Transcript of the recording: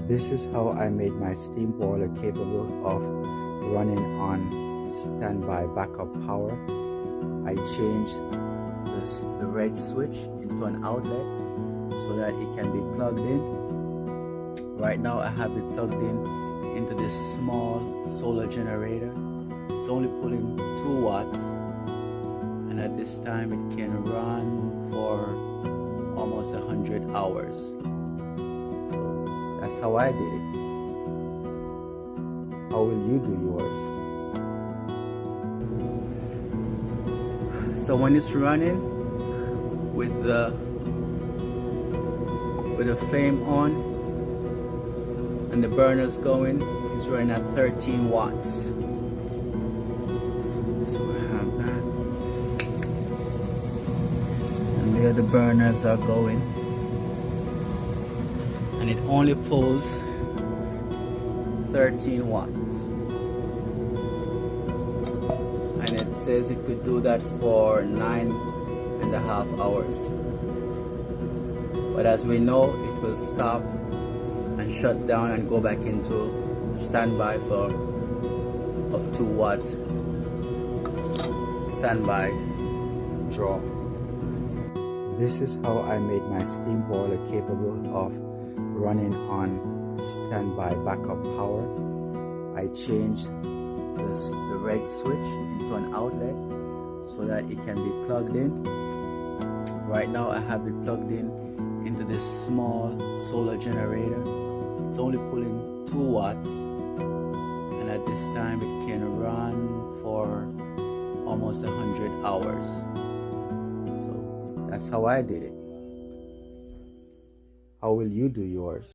This is how I made my steam boiler capable of running on standby backup power. I changed the red switch into an outlet so that it can be plugged in. Right now I have it plugged in into this small solar generator. It's only pulling 2 watts, and at this time it can run for almost 100 hours. So that's how I did it. How will you do yours? So when it's running with the flame on and the burners going, it's running at 13 watts. So we have that, and there the burners are going, and it only pulls 13 watts, and it says it could do that for 9.5 hours. But as we know, it will stop and shut down and go back into standby of 2 watt standby draw. This is how I made my steam boiler capable of running on standby backup power. I changed the red switch into an outlet so that it can be plugged in. Right now I have it plugged in into this small solar generator. It's only pulling 2 watts, and at this time it can run for almost 100 hours. So that's how I did it. How will you do yours?